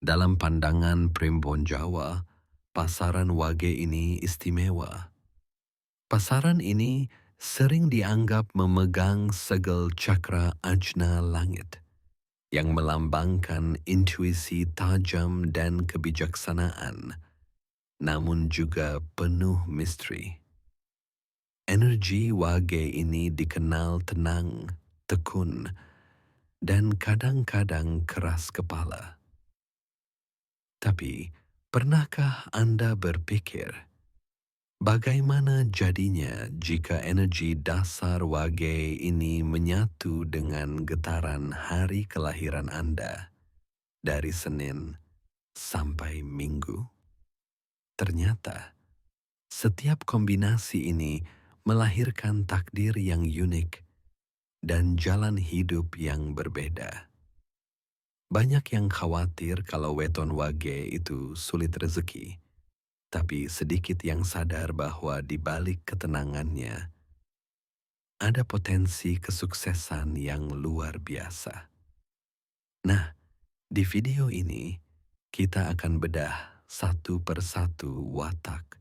Dalam pandangan Primbon Jawa, pasaran Wage ini istimewa. Pasaran ini sering dianggap memegang segel cakra ajna langit yang melambangkan intuisi tajam dan kebijaksanaan, namun juga penuh misteri. Energi Wage ini dikenal tenang, tekun, dan kadang-kadang keras kepala. Tapi, pernahkah Anda berpikir, bagaimana jadinya jika energi dasar Wage ini menyatu dengan getaran hari kelahiran Anda dari Senin sampai Minggu? Ternyata, setiap kombinasi ini melahirkan takdir yang unik dan jalan hidup yang berbeda. Banyak yang khawatir kalau weton Wage itu sulit rezeki, tapi sedikit yang sadar bahwa di balik ketenangannya ada potensi kesuksesan yang luar biasa. Nah, di video ini kita akan bedah satu persatu watak,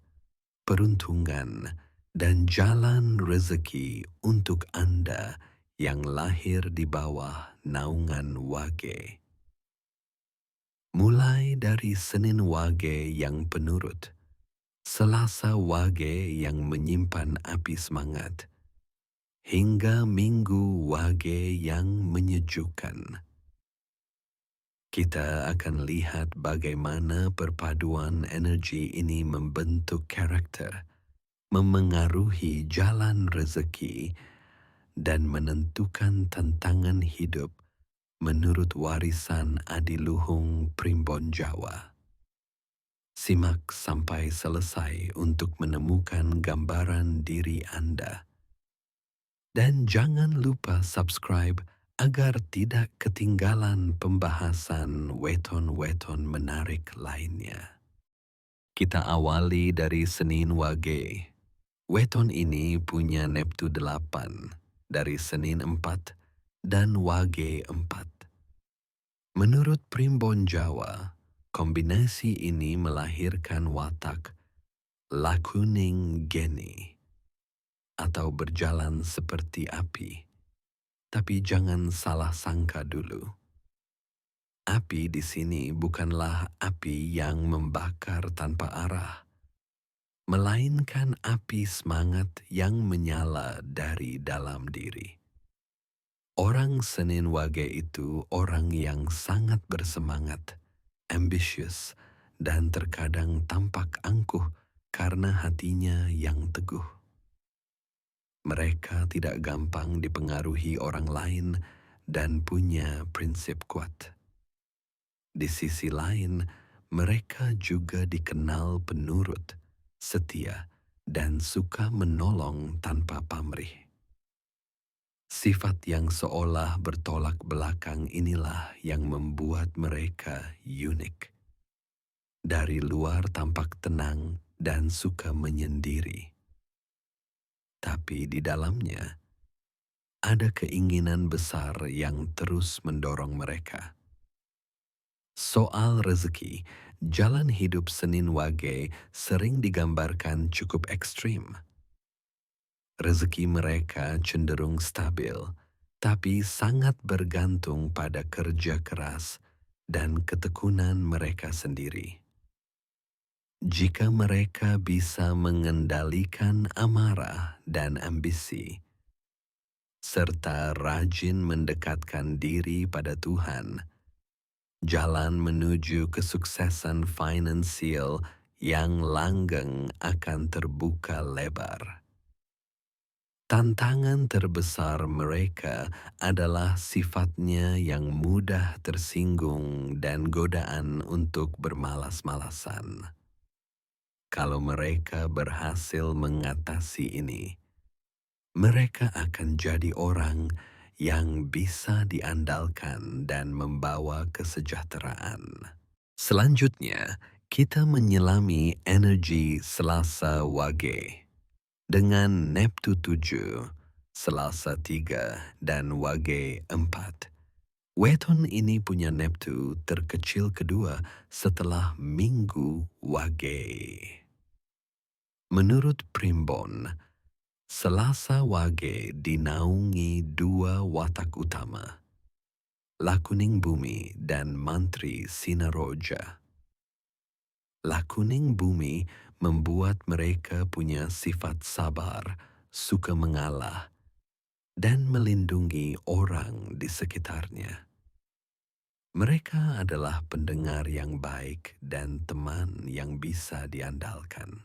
peruntungan, dan jalan rezeki untuk Anda yang lahir di bawah naungan Wage. Mulai dari Senin Wage yang penurut, Selasa Wage yang menyimpan api semangat, hingga Minggu Wage yang menyejukkan. Kita akan lihat bagaimana perpaduan energi ini membentuk karakter, memengaruhi jalan rezeki, dan menentukan tantangan hidup menurut warisan adiluhung Primbon Jawa. Simak sampai selesai untuk menemukan gambaran diri Anda. Dan jangan lupa subscribe agar tidak ketinggalan pembahasan weton-weton menarik lainnya. Kita awali dari Senin Wage. Weton ini punya Neptu 8 dari Senin 4 dan Wage 4. Menurut Primbon Jawa, kombinasi ini melahirkan watak lakuning geni atau berjalan seperti api. Tapi jangan salah sangka dulu. Api di sini bukanlah api yang membakar tanpa arah, melainkan api semangat yang menyala dari dalam diri. Orang Senin Wage itu orang yang sangat bersemangat, ambisius, dan terkadang tampak angkuh karena hatinya yang teguh. Mereka tidak gampang dipengaruhi orang lain dan punya prinsip kuat. Di sisi lain, mereka juga dikenal penurut, setia, dan suka menolong tanpa pamrih. Sifat yang seolah bertolak belakang inilah yang membuat mereka unik. Dari luar tampak tenang dan suka menyendiri. Tapi di dalamnya ada keinginan besar yang terus mendorong mereka. Soal rezeki, jalan hidup Senin Wage sering digambarkan cukup ekstrim. Rezeki mereka cenderung stabil, tapi sangat bergantung pada kerja keras dan ketekunan mereka sendiri. Jika mereka bisa mengendalikan amarah dan ambisi, serta rajin mendekatkan diri pada Tuhan, jalan menuju kesuksesan finansial yang langgeng akan terbuka lebar. Tantangan terbesar mereka adalah sifatnya yang mudah tersinggung dan godaan untuk bermalas-malasan. Kalau mereka berhasil mengatasi ini, mereka akan jadi orang yang bisa diandalkan dan membawa kesejahteraan. Selanjutnya, kita menyelami energi Selasa Wage dengan Neptu 7, Selasa 3, dan Wage 4. Weton ini punya Neptu terkecil kedua setelah Minggu Wage. Menurut Primbon, Selasa Wage dinaungi dua watak utama, Lakuning Bumi dan Mantri Sinaroja. Lakuning Bumi membuat mereka punya sifat sabar, suka mengalah, dan melindungi orang di sekitarnya. Mereka adalah pendengar yang baik dan teman yang bisa diandalkan.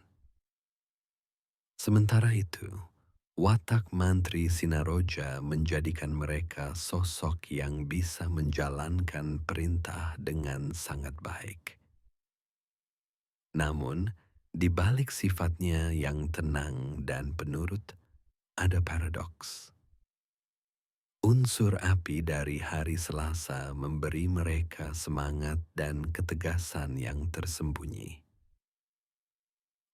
Sementara itu, watak Mantri Sinaroja menjadikan mereka sosok yang bisa menjalankan perintah dengan sangat baik. Namun, di balik sifatnya yang tenang dan penurut, ada paradoks. Unsur api dari hari Selasa memberi mereka semangat dan ketegasan yang tersembunyi.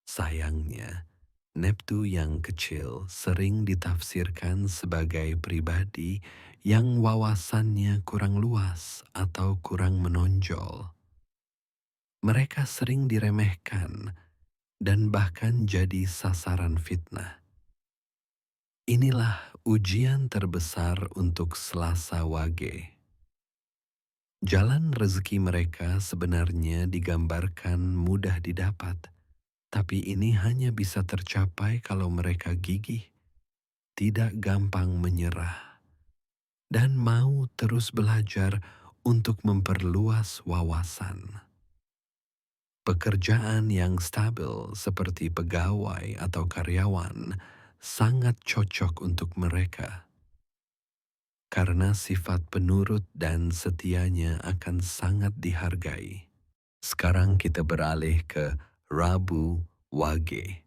Sayangnya, Neptu yang kecil sering ditafsirkan sebagai pribadi yang wawasannya kurang luas atau kurang menonjol. Mereka sering diremehkan dan bahkan jadi sasaran fitnah. Inilah ujian terbesar untuk Selasa Wage. Jalan rezeki mereka sebenarnya digambarkan mudah didapat, tapi ini hanya bisa tercapai kalau mereka gigih, tidak gampang menyerah, dan mau terus belajar untuk memperluas wawasan. Pekerjaan yang stabil seperti pegawai atau karyawan sangat cocok untuk mereka, karena sifat penurut dan setianya akan sangat dihargai. Sekarang kita beralih ke Rabu Wage.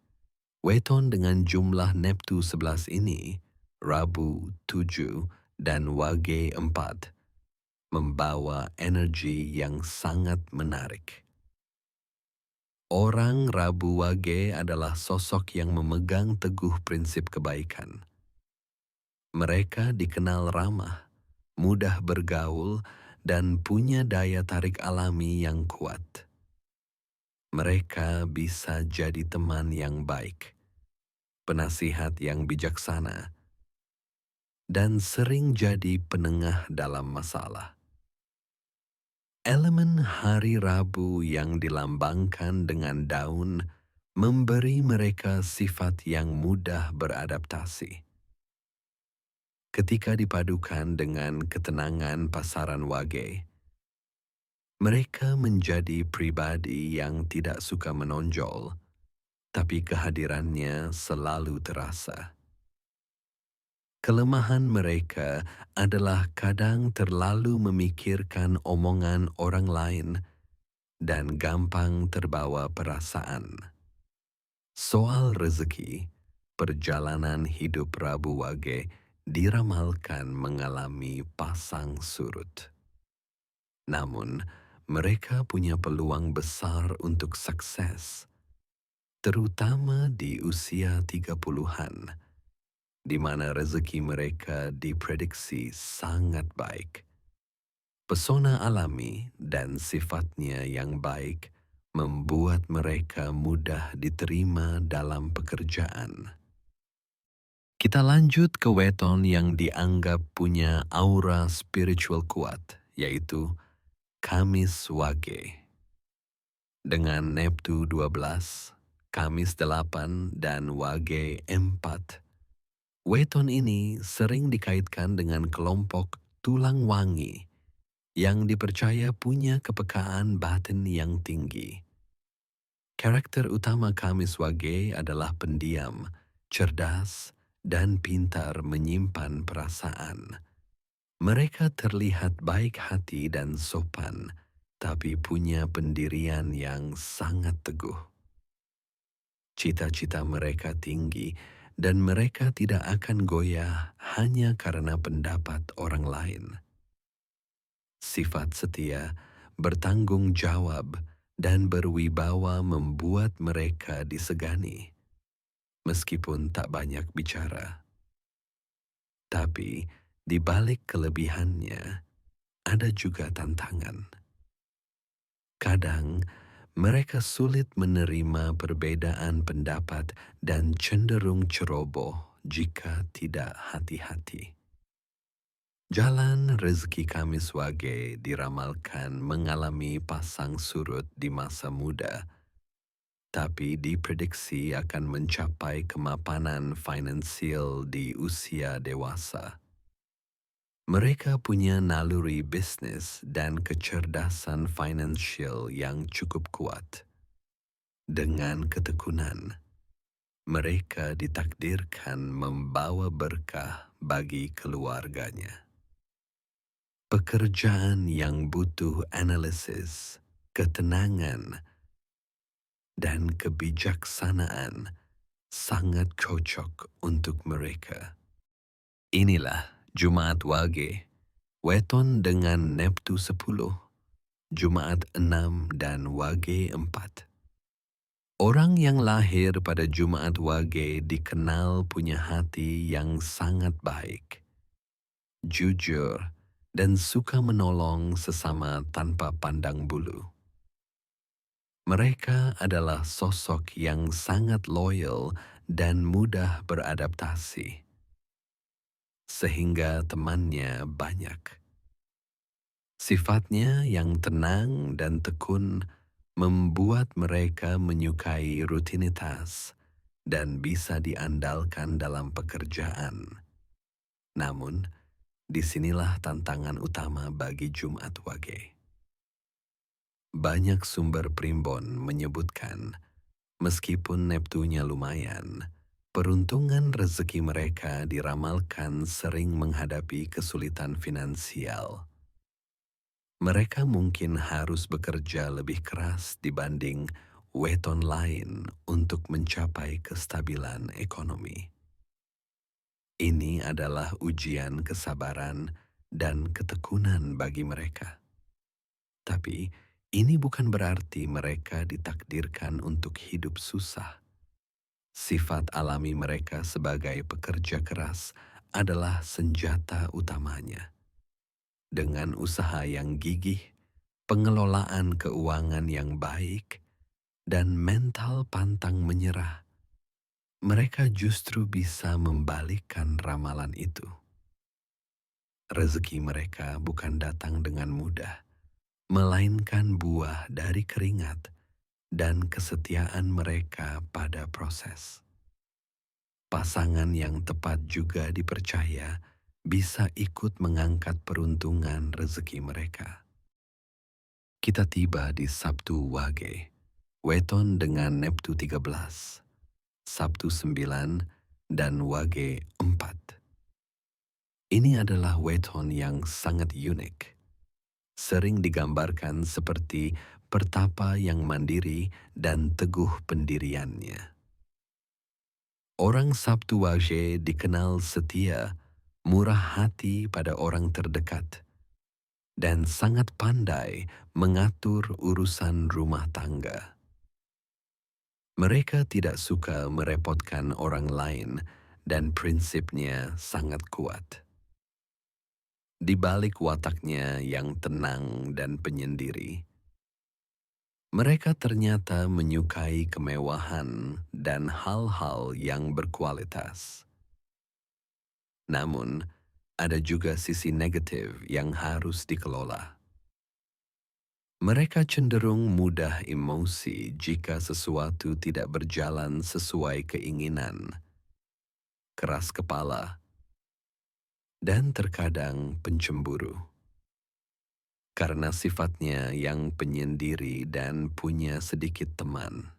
Weton dengan jumlah Neptu 11 ini, Rabu 7 dan Wage 4, membawa energi yang sangat menarik. Orang Rabu Wage adalah sosok yang memegang teguh prinsip kebaikan. Mereka dikenal ramah, mudah bergaul, dan punya daya tarik alami yang kuat. Mereka bisa jadi teman yang baik, penasihat yang bijaksana, dan sering jadi penengah dalam masalah. Elemen hari Rabu yang dilambangkan dengan daun memberi mereka sifat yang mudah beradaptasi. Ketika dipadukan dengan ketenangan pasaran Wage, mereka menjadi pribadi yang tidak suka menonjol, tapi kehadirannya selalu terasa. Kelemahan mereka adalah kadang terlalu memikirkan omongan orang lain dan gampang terbawa perasaan. Soal rezeki, perjalanan hidup Rabu Wage diramalkan mengalami pasang surut. Namun, mereka punya peluang besar untuk sukses, terutama di usia 30-an, di mana rezeki mereka diprediksi sangat baik. Pesona alami dan sifatnya yang baik membuat mereka mudah diterima dalam pekerjaan. Kita lanjut ke Weton yang dianggap punya aura spiritual kuat, yaitu Kamis Wage. Dengan Neptu 12, Kamis 8, dan Wage 4, Weton ini sering dikaitkan dengan kelompok tulang wangi yang dipercaya punya kepekaan batin yang tinggi. Karakter utama Kamis Wage adalah pendiam, cerdas, dan pintar menyimpan perasaan. Mereka terlihat baik hati dan sopan, tapi punya pendirian yang sangat teguh. Cita-cita mereka tinggi, dan mereka tidak akan goyah hanya karena pendapat orang lain. Sifat setia, bertanggung jawab, dan berwibawa membuat mereka disegani, meskipun tak banyak bicara. Tapi, di balik kelebihannya, ada juga tantangan. Kadang mereka sulit menerima perbedaan pendapat dan cenderung ceroboh jika tidak hati-hati. Jalan rezeki Kamis Wage diramalkan mengalami pasang surut di masa muda, tapi diprediksi akan mencapai kemapanan finansial di usia dewasa. Mereka punya naluri bisnis dan kecerdasan finansial yang cukup kuat. Dengan ketekunan, mereka ditakdirkan membawa berkah bagi keluarganya. Pekerjaan yang butuh analisis, ketenangan, dan kebijaksanaan sangat cocok untuk mereka. Inilah Jumaat Wage, Weton dengan Neptu 10, Jumaat 6 dan Wage 4. Orang yang lahir pada Jumaat Wage dikenal punya hati yang sangat baik, jujur, dan suka menolong sesama tanpa pandang bulu. Mereka adalah sosok yang sangat loyal dan mudah beradaptasi, sehingga temannya banyak. Sifatnya yang tenang dan tekun membuat mereka menyukai rutinitas dan bisa diandalkan dalam pekerjaan. Namun, disinilah tantangan utama bagi Jumat Wage. Banyak sumber primbon menyebutkan, meskipun Neptunya lumayan, peruntungan rezeki mereka diramalkan sering menghadapi kesulitan finansial. Mereka mungkin harus bekerja lebih keras dibanding weton lain untuk mencapai kestabilan ekonomi. Ini adalah ujian kesabaran dan ketekunan bagi mereka. Tapi ini bukan berarti mereka ditakdirkan untuk hidup susah. Sifat alami mereka sebagai pekerja keras adalah senjata utamanya. Dengan usaha yang gigih, pengelolaan keuangan yang baik, dan mental pantang menyerah, mereka justru bisa membalikkan ramalan itu. Rezeki mereka bukan datang dengan mudah, melainkan buah dari keringat dan kesetiaan mereka pada proses. Pasangan yang tepat juga dipercaya bisa ikut mengangkat peruntungan rezeki mereka. Kita tiba di Sabtu Wage, Weton dengan Neptu 13, Sabtu 9, dan Wage 4. Ini adalah weton yang sangat unik. Sering digambarkan seperti pertapa yang mandiri dan teguh pendiriannya. Orang Sabtu Wage dikenal setia, murah hati pada orang terdekat, dan sangat pandai mengatur urusan rumah tangga. Mereka tidak suka merepotkan orang lain dan prinsipnya sangat kuat. Di balik wataknya yang tenang dan penyendiri, mereka ternyata menyukai kemewahan dan hal-hal yang berkualitas. Namun, ada juga sisi negatif yang harus dikelola. Mereka cenderung mudah emosi jika sesuatu tidak berjalan sesuai keinginan, keras kepala, dan terkadang pencemburu. Karena sifatnya yang penyendiri dan punya sedikit teman,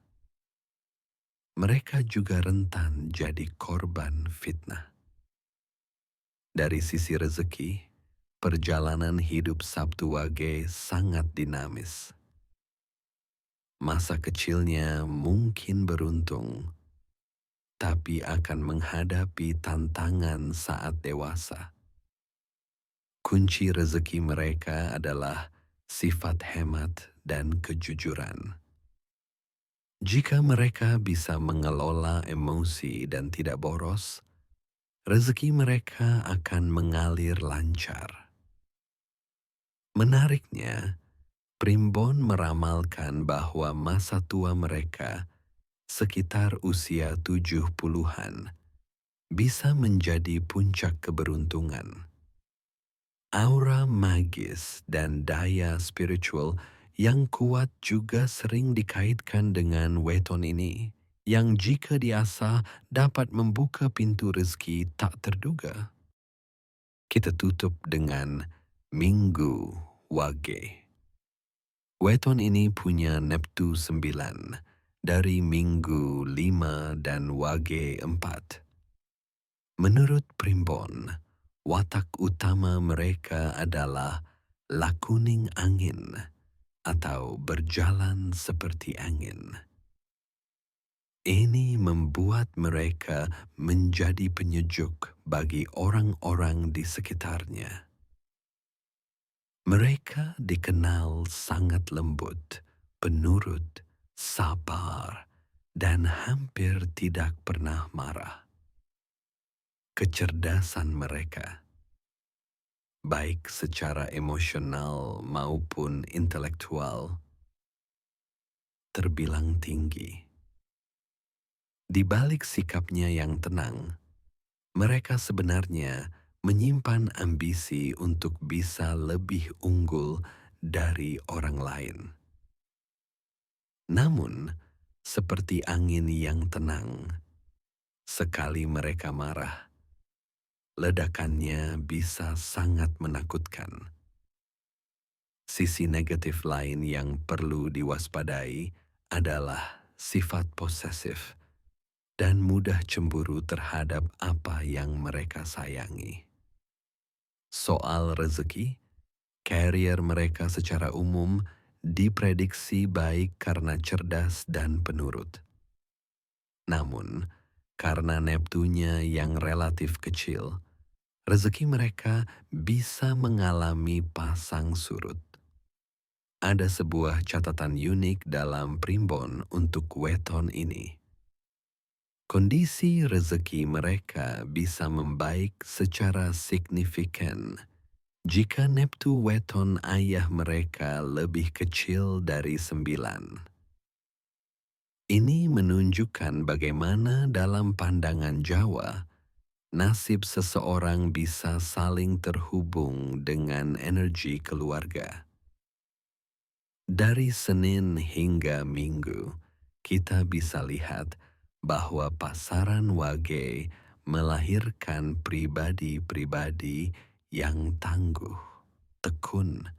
mereka juga rentan jadi korban fitnah. Dari sisi rezeki, perjalanan hidup Sabtu Wage sangat dinamis. Masa kecilnya mungkin beruntung, tapi akan menghadapi tantangan saat dewasa. Kunci rezeki mereka adalah sifat hemat dan kejujuran. Jika mereka bisa mengelola emosi dan tidak boros, rezeki mereka akan mengalir lancar. Menariknya, Primbon meramalkan bahwa masa tua mereka, sekitar usia 70-an, bisa menjadi puncak keberuntungan. Aura magis dan daya spiritual yang kuat juga sering dikaitkan dengan weton ini, yang jika diasah dapat membuka pintu rezeki tak terduga. Kita tutup dengan Minggu Wage. Weton ini punya Neptu 9 dari Minggu 5 dan Wage 4. Menurut Primbon, watak utama mereka adalah lakuning angin atau berjalan seperti angin. Ini membuat mereka menjadi penyejuk bagi orang-orang di sekitarnya. Mereka dikenal sangat lembut, penurut, sabar, dan hampir tidak pernah marah. Kecerdasan mereka, baik secara emosional maupun intelektual, terbilang tinggi. Di balik sikapnya yang tenang, mereka sebenarnya menyimpan ambisi untuk bisa lebih unggul dari orang lain. Namun, seperti angin yang tenang, sekali mereka marah, ledakannya bisa sangat menakutkan. Sisi negatif lain yang perlu diwaspadai adalah sifat posesif dan mudah cemburu terhadap apa yang mereka sayangi. Soal rezeki, karier mereka secara umum diprediksi baik karena cerdas dan penurut. Namun, karena Neptunya yang relatif kecil, rezeki mereka bisa mengalami pasang surut. Ada sebuah catatan unik dalam Primbon untuk weton ini. Kondisi rezeki mereka bisa membaik secara signifikan jika Neptu weton ayah mereka lebih kecil dari 9. Ini menunjukkan bagaimana dalam pandangan Jawa, nasib seseorang bisa saling terhubung dengan energi keluarga. Dari Senin hingga Minggu, kita bisa lihat bahwa pasaran Wage melahirkan pribadi-pribadi yang tangguh, tekun,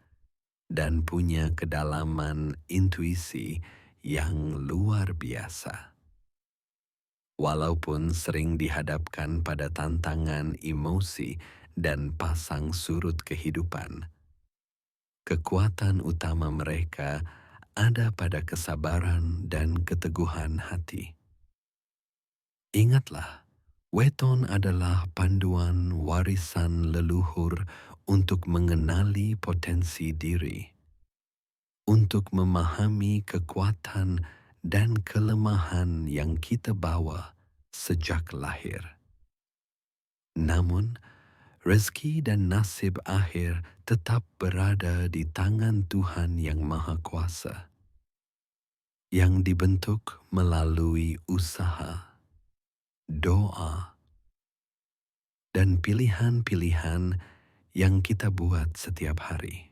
dan punya kedalaman intuisi yang luar biasa. Walaupun sering dihadapkan pada tantangan emosi dan pasang surut kehidupan, kekuatan utama mereka ada pada kesabaran dan keteguhan hati. Ingatlah, weton adalah panduan warisan leluhur untuk mengenali potensi diri, untuk memahami kekuatan dan kelemahan yang kita bawa sejak lahir. Namun, rezeki dan nasib akhir tetap berada di tangan Tuhan Yang Maha Kuasa, yang dibentuk melalui usaha, doa, dan pilihan-pilihan yang kita buat setiap hari.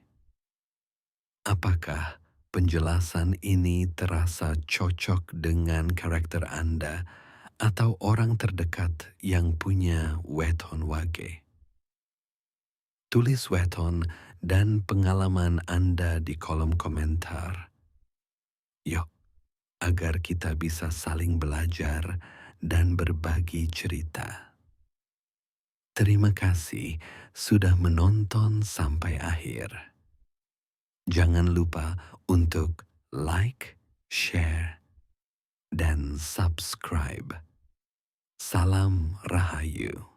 Apakah penjelasan ini terasa cocok dengan karakter Anda atau orang terdekat yang punya weton Wage? Tulis weton dan pengalaman Anda di kolom komentar. Yuk, agar kita bisa saling belajar dan berbagi cerita. Terima kasih sudah menonton sampai akhir. Jangan lupa untuk like, share, dan subscribe. Salam Rahayu.